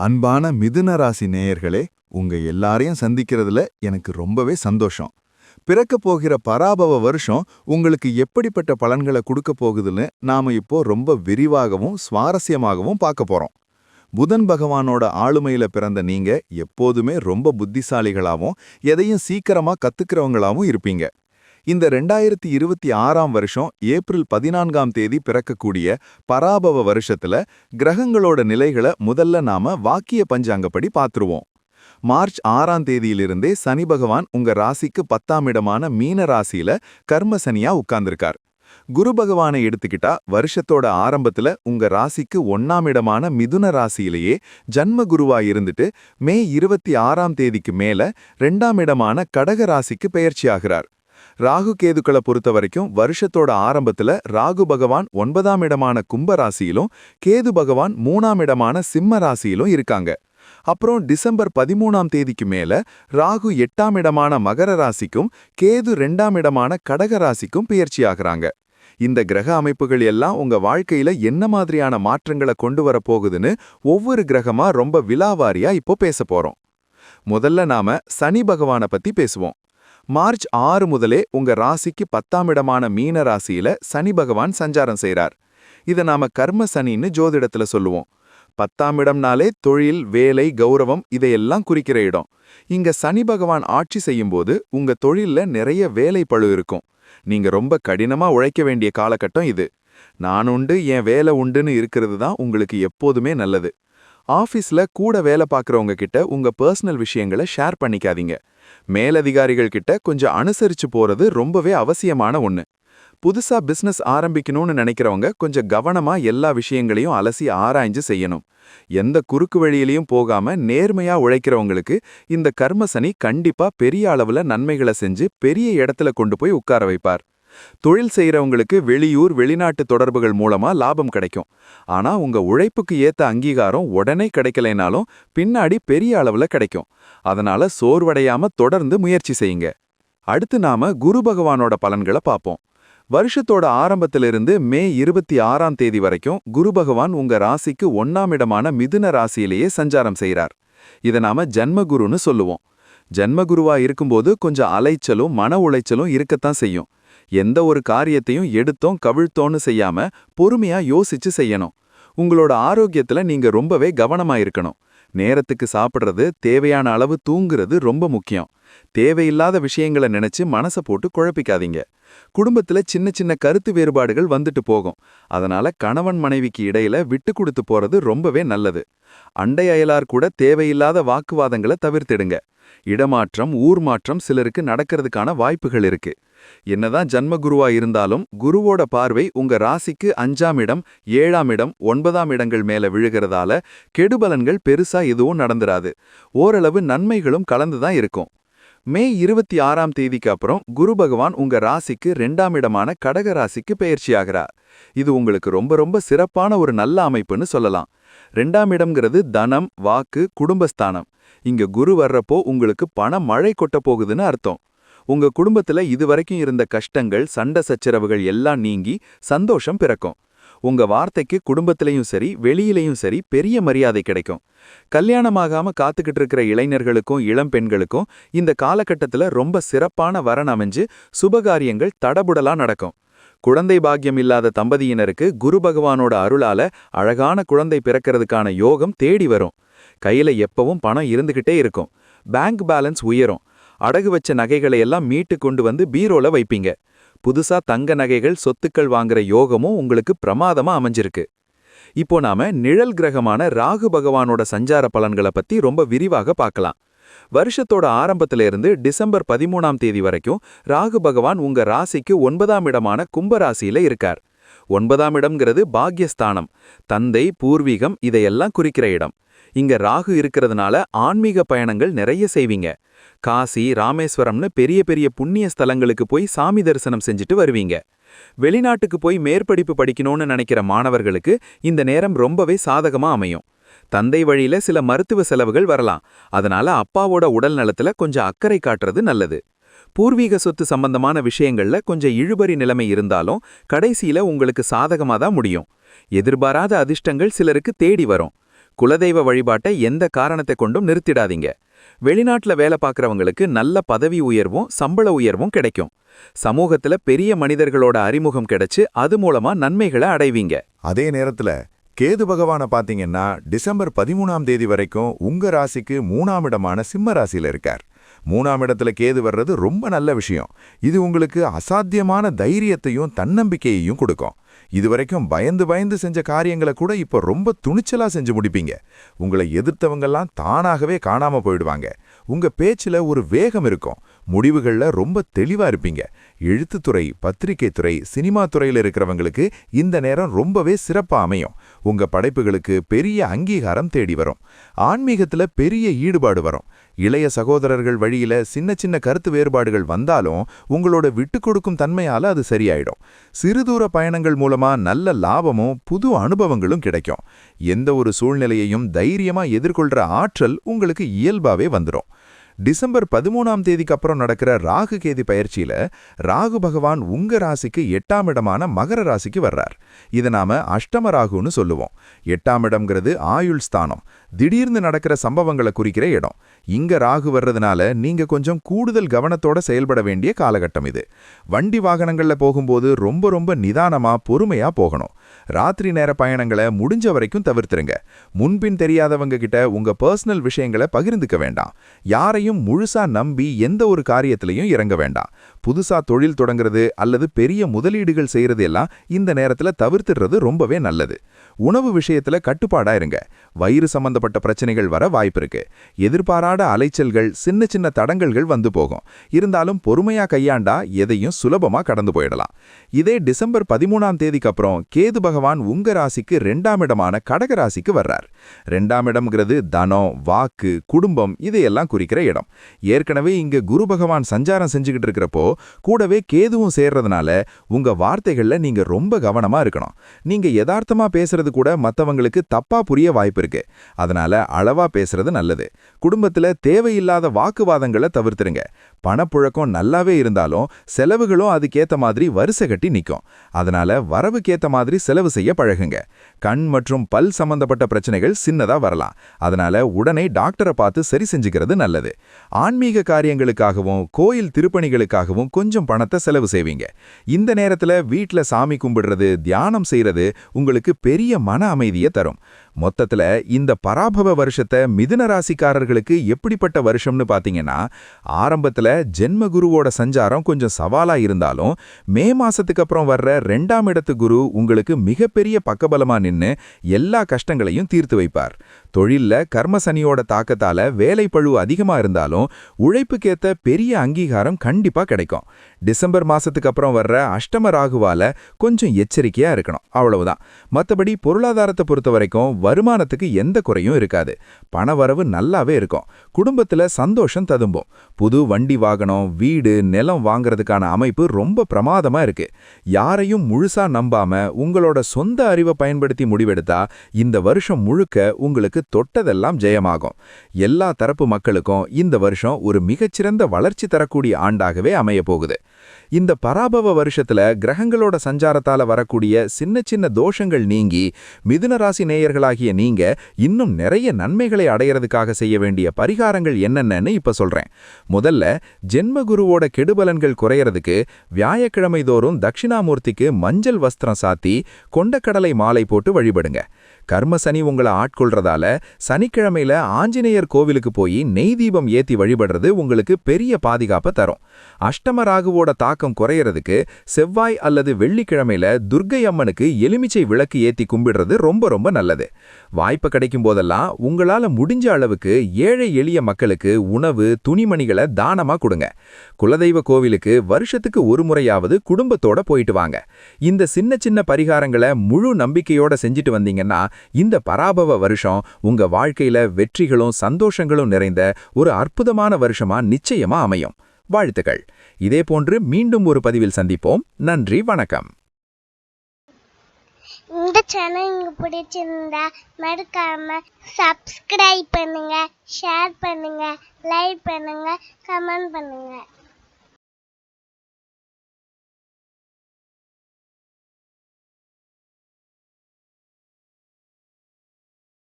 அன்பான மிதுன ராசி நேயர்களே, உங்க எல்லாரையும் சந்திக்கிறதுல எனக்கு ரொம்பவே சந்தோஷம். பிறக்கப் போகிற பராபவ வருஷம் உங்களுக்கு எப்படிப்பட்ட பலன்களை கொடுக்க போகுதுன்னு நாம இப்போ ரொம்ப விரிவாகவும் சுவாரஸ்யமாகவும் பார்க்க போறோம். புதன் பகவானோட ஆளுமையில பிறந்த நீங்க எப்போதுமே ரொம்ப புத்திசாலிகளாவும் எதையும் சீக்கிரமா கத்துக்கிறவங்களாவும் இருப்பீங்க. இந்த 2026ஆம் வருஷம் ஏப்ரல் 14ஆம் தேதி பிறக்கக்கூடிய பராபவ வருஷத்துல கிரகங்களோட நிலைகளை முதல்ல நாம வாக்கிய பஞ்சாங்கப்படி பார்த்துருவோம். மார்ச் 6ஆம் தேதியிலிருந்தே சனி பகவான் உங்க ராசிக்கு 10ஆம் இடமான மீன ராசியில கர்ம சனியா உட்கார்ந்திருக்கார். குரு பகவானை எடுத்துக்கிட்டா வருஷத்தோட ஆரம்பத்துல உங்க ராசிக்கு 1ஆம் இடமான மிதுன ராசியிலேயே ஜன்ம குருவா இருந்துட்டு மே 26ஆம் தேதிக்கு மேல 2ஆம் இடமான கடக ராசிக்கு பெயர்ச்சியாகிறார். ராகு கேதுக்களை பொறுத்த வரைக்கும் வருஷத்தோட ஆரம்பத்துல ராகு பகவான் 9ஆம் இடமான கும்ப ராசியிலும் கேது பகவான் 3ஆம் இடமான சிம்ம ராசியிலும் இருக்காங்க. அப்புறம் டிசம்பர் 13ஆம் தேதிக்கு மேல ராகு 8ஆம் இடமான மகர ராசிக்கும் கேது 2ஆம் இடமான கடக ராசிக்கும் பெயர்ச்சியாகிறாங்க. இந்த கிரக அமைப்புகள் எல்லாம் உங்க வாழ்க்கையில என்ன மாதிரியான மாற்றங்களை கொண்டு வர போகுதுன்னு ஒவ்வொரு கிரகமா ரொம்ப விலாவாரியா இப்போ பேச போறோம். முதல்ல நாம சனி பகவானை பத்தி பேசுவோம். மார்ச் 6 முதலே உங்க ராசிக்கு 10ஆம் இடமான மீன ராசியில சனி பகவான் சஞ்சாரம் செய்றார். இதை நாம கர்ம சனின்னு ஜோதிடத்துல சொல்லுவோம். 10ஆம் இடம்னாலே தொழில், வேலை, கௌரவம் இதையெல்லாம் குறிக்கிற இடம். இங்க சனி பகவான் ஆட்சி செய்யும்போது உங்க தொழில்ல நிறைய வேலை பளு இருக்கும். நீங்க ரொம்ப கடினமா உழைக்க வேண்டிய காலகட்டம் இது. நான் உண்டு என் வேலை உண்டுன்னு இருக்கிறது தான் உங்களுக்கு எப்போதுமே நல்லது. ஆஃபீஸ்ல கூட வேலை பார்க்குறவங்க கிட்ட உங்க பர்சனல் விஷயங்களை ஷேர் பண்ணிக்காதீங்க. மேலதிகாரிகள் கிட்ட கொஞ்சம் அனுசரிச்சு போறது ரொம்பவே அவசியமான ஒண்ணு. புதுசா பிசினஸ் ஆரம்பிக்கணும்னு நினைக்கிறவங்க கொஞ்சம் கவனமா எல்லா விஷயங்களையும் அலசி ஆராய்ஞ்சு செய்யணும். எந்த குறுக்கு வழியிலையும் போகாம நேர்மையா உழைக்கிறவங்களுக்கு இந்த கர்மசனி கண்டிப்பா பெரிய அளவுல நன்மைகளை செஞ்சு பெரிய இடத்துல கொண்டு போய் உட்கார வைப்பார். தொழில் செய்யறவங்களுக்கு வெளியூர், வெளிநாட்டு தொடர்புகள் மூலமா லாபம் கிடைக்கும். ஆனா உங்க உழைப்புக்கு ஏத்த அங்கீகாரம் உடனே கிடைக்கலைனாலும் பின்னாடி பெரிய அளவுல கிடைக்கும். அதனால சோர்வடையாம தொடர்ந்து முயற்சி செய்யுங்க. அடுத்து நாம குரு பகவானோட பலன்களை பார்ப்போம். வருஷத்தோட ஆரம்பத்திலிருந்து மே 26ஆம் தேதி வரைக்கும் குரு பகவான் உங்க ராசிக்கு 1ஆம் இடமான மிதுன ராசியிலேயே சஞ்சாரம் செய்றார். இதை நாம ஜன்மகுருன்னு சொல்லுவோம். ஜன்மகுருவா இருக்கும்போது கொஞ்சம் அலைச்சலும் மன உளைச்சலும் இருக்கத்தான் செய்யும். எந்த ஒரு காரியத்தையும் எடுத்தோம் கவிழ்த்தோன்னு செய்யாம பொறுமையா யோசிச்சு செய்யணும். உங்களோட ஆரோக்கியத்துல நீங்க ரொம்பவே கவனமா இருக்கணும். நேரத்துக்கு சாப்பிடுறது, தேவையான அளவு தூங்குறது ரொம்ப முக்கியம். தேவையில்லாத விஷயங்களை நினைச்சு மனசை போட்டு குழப்பிக்காதீங்க. குடும்பத்துல சின்ன சின்ன கருத்து வேறுபாடுகள் வந்துட்டு போகும். அதனால கணவன் மனைவிக்கு இடையில விட்டு கொடுத்து போறது ரொம்பவே நல்லது. அண்டை அயலார் கூட தேவையில்லாத வாக்குவாதங்களை தவிர்த்திடுங்க. இடமாற்றம், ஊர் மாற்றம் சிலருக்கு நடக்கிறதுக்கான வாய்ப்புகள் இருக்கு. என்னதான் ஜன்மகுருவா இருந்தாலும் குருவோட பார்வை உங்க ராசிக்கு 5ஆம் இடம், 7ஆம் இடம், 9ஆம் இடங்கள் மேல விழுகிறதால கெடுபலன்கள் பெருசா எதுவும் நடந்துராது. ஓரளவு நன்மைகளும் கலந்துதான் இருக்கும். மே 26ஆம் தேதிக்கு அப்புறம் குரு பகவான் உங்க ராசிக்கு 2ஆம் இடமான கடக ராசிக்கு பெயர்ச்சியாகிறார். இது உங்களுக்கு ரொம்ப ரொம்ப சிறப்பான ஒரு நல்ல அமைப்புன்னு சொல்லலாம். 2ஆம் இடம்ங்கிறது தனம், வாக்கு, குடும்பஸ்தானம். இங்க குரு வர்றப்போ உங்களுக்கு பண மழை கொட்ட போகுதுன்னு அர்த்தம். உங்க குடும்பத்துல இதுவரைக்கும் இருந்த கஷ்டங்கள், சண்டை சச்சரவுகள் எல்லாம் நீங்கி சந்தோஷம் பிறக்கும். உங்க வார்த்தைக்கு குடும்பத்திலையும் சரி வெளியிலையும் சரி பெரிய மரியாதை கிடைக்கும். கல்யாணமாகாம காத்துக்கிட்டு இருக்கிற இளைஞர்களுக்கும் இளம் பெண்களுக்கும் இந்த காலகட்டத்துல ரொம்ப சிறப்பான வரன் அமைஞ்சு சுபகாரியங்கள் தடபுடலா நடக்கும். குழந்தை பாக்கியம் இல்லாத தம்பதியினருக்கு குரு பகவானோட அருளால அழகான குழந்தை பிறக்கிறதுக்கான யோகம் தேடி வரும். கையில எப்பவும் பணம் இருந்துகிட்டே இருக்கும். பேங்க் பேலன்ஸ் உயரும். அடகு வச்ச நகைகளை எல்லாம் மீட்டு கொண்டு வந்து பீரோல வைப்பீங்க. புதுசா தங்க நகைகள், சொத்துக்கள் வாங்குற யோகமும் உங்களுக்கு பிரமாதமா அமைஞ்சிருக்கு. இப்போ நாம நிழல் கிரகமான ராகு பகவானோட சஞ்சார பலன்களை பத்தி ரொம்ப விரிவாக பார்க்கலாம். வருஷத்தோட ஆரம்பத்தில இருந்து டிசம்பர் 13ஆம் தேதி வரைக்கும் ராகு பகவான் உங்க ராசிக்கு 9ஆம் இடமான கும்ப ராசியில இருக்கார். 9ஆம் இடம்ங்கிறது பாக்யஸ்தானம், தந்தை, பூர்வீகம் இதையெல்லாம் குறிக்கிற இடம். இங்க ராகு இருக்கிறதுனால ஆன்மீக பயணங்கள் நிறைய செய்வீங்க. காசி, ராமேஸ்வரம்னு பெரிய பெரிய புண்ணிய ஸ்தலங்களுக்கு போய் சாமி தரிசனம் செஞ்சுட்டு வருவீங்க. வெளிநாட்டுக்கு போய் மேற்படிப்பு படிக்கணும்னு நினைக்கிற மாணவர்களுக்கு இந்த நேரம் ரொம்பவே சாதகமா அமையும். தந்தை வழியில சில மருத்துவ செலவுகள் வரலாம். அதனால அப்பாவோட உடல் நலத்துல கொஞ்சம் அக்கறை காட்டுறது நல்லது. பூர்வீக சொத்து சம்பந்தமான விஷயங்கள்ல கொஞ்சம் இழுபறி நிலைமை இருந்தாலும் கடைசியில உங்களுக்கு சாதகமா தான் முடியும். எதிர்பாராத அதிர்ஷ்டங்கள் சிலருக்கு தேடி வரும். குலதெய்வ வழிபாட்டை எந்த காரணத்தை கொண்டும் நிறுத்திடாதீங்க. வெளிநாட்டுல வேலை பார்க்கறவங்களுக்கு நல்ல பதவி உயர்வும் சம்பள உயர்வும் கிடைக்கும். சமூகத்துல பெரிய மனிதர்களோட அறிமுகம் கிடைச்சு அது மூலமா நன்மைகளை அடைவீங்க. அதே நேரத்துல கேது பகவானை பாத்தீங்கன்னா டிசம்பர் 13ஆம் தேதி வரைக்கும் உங்க ராசிக்கு 3ஆம் இடமான சிம்ம ராசியில இருக்கார். 3ஆம் இடத்துல கேது வர்றது ரொம்ப நல்ல விஷயம். இது உங்களுக்கு அசாத்தியமான தைரியத்தையும் தன்னம்பிக்கையையும் கொடுக்கும். இதுவரைக்கும் பயந்து பயந்து செஞ்ச காரியங்களை கூட இப்போ ரொம்ப துணிச்சலா செஞ்சு முடிப்பீங்க. உங்களை எதிர்த்தவங்கெல்லாம் தானாகவே காணாம போயிடுவாங்க. உங்க பேச்சுல ஒரு வேகம் இருக்கும். முடிவுகள்ல ரொம்ப தெளிவா இருப்பீங்க. எழுத்துத்துறை, பத்திரிகை துறை, சினிமா துறையில இருக்கிறவங்களுக்கு இந்த நேரம் ரொம்பவே சிறப்பா அமையும். உங்க படைப்புகளுக்கு பெரிய அங்கீகாரம் தேடி வரும். ஆன்மீகத்துல பெரிய ஈடுபாடு வரும். இளைய சகோதரர்கள் வழியில சின்ன சின்ன கருத்து வேறுபாடுகள் வந்தாலும் உங்களோட விட்டு கொடுக்கும் தன்மையால அது சரியாயிடும். சிறுதூர பயணங்கள் மூலமா நல்ல லாபமும் புது அனுபவங்களும் கிடைக்கும். எந்த ஒரு சூழ்நிலையையும் தைரியமா எதிர்கொள்ற ஆற்றல் உங்களுக்கு இயல்பாவே வந்துடும். டிசம்பர் 13ஆம் தேதிக்கு அப்புறம் நடக்கிற ராகு கேதி பயிற்சியில ராகு பகவான் உங்க ராசிக்கு 8ஆம் இடமான மகர ராசிக்கு வர்றார். இதை நாம அஷ்டம ராகுன்னு சொல்லுவோம். 8ஆம் இடம்ங்கிறது ஆயுள் ஸ்தானம். திடீர்னு நடக்கிற சம்பவங்களை குறிக்கிற இடம். இங்க ராகு வர்றதுனால நீங்க கொஞ்சம் கூடுதல் கவனத்தோட செயல்பட வேண்டிய காலகட்டம் இது. வண்டி வாகனங்கள்ல போகும்போது ரொம்ப ரொம்ப நிதானமா பொறுமையா போகணும். ராத்திரி நேர பயணங்களை முடிஞ்ச வரைக்கும் தவிர்த்துருங்க. முன்பின் தெரியாதவங்க கிட்ட உங்க பர்சனல் விஷயங்களை பகிர்ந்துக்க வேண்டாம். யாரையும் முழுசா நம்பி எந்த ஒரு காரியத்திலையும் இறங்க வேண்டாம். புதுசா தொழில் தொடங்குறது அல்லது பெரிய முதலீடுகள் செய்யறது எல்லாம் இந்த நேரத்துல தவிர்த்துறது ரொம்பவே நல்லது. உணவு விஷயத்துல கட்டுப்பாடா இருங்க. வயிறு சம்பந்தப்பட்ட பிரச்சனைகள் வர வாய்ப்பு இருக்கு. எதிர்பாராத அலைச்சல்கள், சின்ன சின்ன தடங்கல்கள் வந்து போகும். இருந்தாலும் பொறுமையா கையாண்டா எதையும் சுலபமா கடந்து போயிடலாம். இதே டிசம்பர் 13ஆம் தேதிக்கு அப்புறம் கேது பகவான் உங்க ராசிக்கு 2ஆம் இடமான கடக ராசிக்கு வர்றார். 2ஆம் இடம்ங்கிறது தனம், வாக்கு, குடும்பம் இதையெல்லாம் குறிக்கிற இடம். ஏற்கனவே இங்க குரு பகவான் சஞ்சாரம் செஞ்சுக்கிட்டு இருக்கிறப்போ கூடவே கேதுவும் சேர்றதுனால உங்க வார்த்தைகள்ல நீங்க ரொம்ப கவனமா இருக்கணும். நீங்க யதார்த்தமா பேசுறது கூட மத்தவங்களுக்கு தப்பா புரிய வாய்ப்பு இருக்கு. அதனால அளவா பேசுறது நல்லது. குடும்பத்துல தேவையில்லாத வாக்குவாதங்களை தவிர்த்துருங்க. பணப்புழக்கம் நல்லாவே இருந்தாலும் செலவுகளும் அதுக்கேத்த மாதிரி வரிசை கட்டி நிற்கும். அதனால வரவுக்கேத்த மாதிரி செலவு செய்ய பழகுங்க. கண் மற்றும் பல் சம்பந்தப்பட்ட பிரச்சனைகள் சின்னதா வரலாம். அதனால உடனே டாக்டரை பார்த்து சரி செஞ்சுக்கிறது நல்லது. ஆன்மீக காரியங்களுக்காகவும் கோயில் திருப்பணிகளுக்காகவும் கொஞ்சம் பணத்தை செலவு செய்வீங்க. இந்த நேரத்துல வீட்ல சாமி கும்பிடுறது, தியானம் செய்யறது உங்களுக்கு பெரிய மன அமைதியை தரும். மொத்தத்துல இந்த பராபவ வருஷத்தை மிதுன ராசிக்காரர்களுக்கு எப்படிப்பட்ட வருஷம்னு பாத்தீங்கன்னா, ஆரம்பத்துல ஜென்ம குருவோட சஞ்சாரம் கொஞ்சம் சவாலா இருந்தாலும் மே மாசத்துக்கு அப்புறம் வர்ற 2ஆம் இடத்து குரு உங்களுக்கு மிகப்பெரிய பக்கபலமா நின்னு எல்லா கஷ்டங்களையும் தீர்த்து வைப்பார். தொழில்ல கர்மசனியோட தாக்கத்தால வேலைப்பழு அதிகமா இருந்தாலும் உழைப்புக்கேத்த பெரிய அங்கீகாரம் கண்டிப்பா கிடைக்கும். டிசம்பர் மாசத்துக்கு அப்புறம் வர்ற அஷ்டம ராகுவால கொஞ்சம் எச்சரிக்கையா இருக்கணும், அவ்வளவுதான். மத்தபடி பொருளாதாரத்தை பொறுத்த வரைக்கும் வருமானத்துக்கு எந்த குறையும் இருக்காது. பணவரவு நல்லாவே இருக்கும். குடும்பத்துல சந்தோஷம் ததும்பும். புது வண்டி வாகனம், வீடு, நிலம் வாங்குறதுக்கான அமைப்பு ரொம்ப பிரமாதமா இருக்கு. யாரையும் முழுசா நம்பாம உங்களோட சொந்த அறிவை பயன்படுத்தி முடிவெடுத்தா இந்த வருஷம் முழுக்க உங்களுக்கு தொட்டதெல்லாம் ஜெயமாகும். எல்லா தரப்பு மக்களுக்கும் இந்த வருஷம் ஒரு மிகச்சிறந்த வளர்ச்சி தரக்கூடிய ஆண்டாகவே அமைய போகுது. இந்த பராபவ வருஷத்துல கிரகங்களோட சஞ்சாரத்தால வரக்கூடிய சின்ன சின்ன தோஷங்கள் நீங்கி மிதுன ராசி நேயர்களாகிய நீங்க இன்னும் நிறைய நன்மைகளை அடையறதுக்காக செய்ய வேண்டிய பரிகாரங்கள் என்னென்னு இப்ப சொல்றேன். முதல்ல ஜென்மகுருவோட கெடுபலன்கள் குறையறதுக்கு வியாழக்கிழமை தோறும் தட்சிணாமூர்த்திக்கு மஞ்சள் வஸ்திரம் சாத்தி கொண்டக்கடலை மாலை போட்டு வழிபடுங்க. கர்மசனி உங்களை ஆட்கொள்றதால சனிக்கிழமையில ஆஞ்சநேயர் கோவிலுக்கு போய் நெய் தீபம் ஏத்தி வழிபடுறது உங்களுக்கு பெரிய பாதுகாப்பை தரும். அஷ்டம ராகுவோட தாக்கம் குறையறதுக்கு செவ்வாய் அல்லது வெள்ளிக்கிழமையில துர்க்கை அம்மனுக்கு எலுமிச்சை விளக்கு ஏத்தி கும்பிடுறது ரொம்ப ரொம்ப நல்லது. வாய்ப்பு கிடைக்கும் போதெல்லாம் உங்களால முடிஞ்ச அளவுக்கு ஏழை எளிய மக்களுக்கு உணவு, துணிமணிகளை தானமா கொடுங்க. குலதெய்வ கோவிலுக்கு வருஷத்துக்கு ஒரு முறையாவது குடும்பத்தோட போயிட்டு வாங்க. இந்த சின்ன சின்ன பரிகாரங்களை முழு நம்பிக்கையோட செஞ்சுட்டு வந்தீங்கன்னா இந்த பராபவ வருஷம் உங்க வாழ்க்கையில வெற்றிகளும் சந்தோஷங்களும் நிறைந்த ஒரு அற்புதமான வருஷமா நிச்சயமா அமையும். வாழ்த்துக்கள். இதே போன்று மீண்டும் ஒரு பதிவில் சந்திப்போம். நன்றி, வணக்கம். இந்த சேனல் உங்களுக்கு பிடிச்சிருந்தா மறக்காம சப்ஸ்கிரைப் பண்ணுங்க, ஷேர் பண்ணுங்க, லைக் பண்ணுங்க, கமெண்ட் பண்ணுங்க.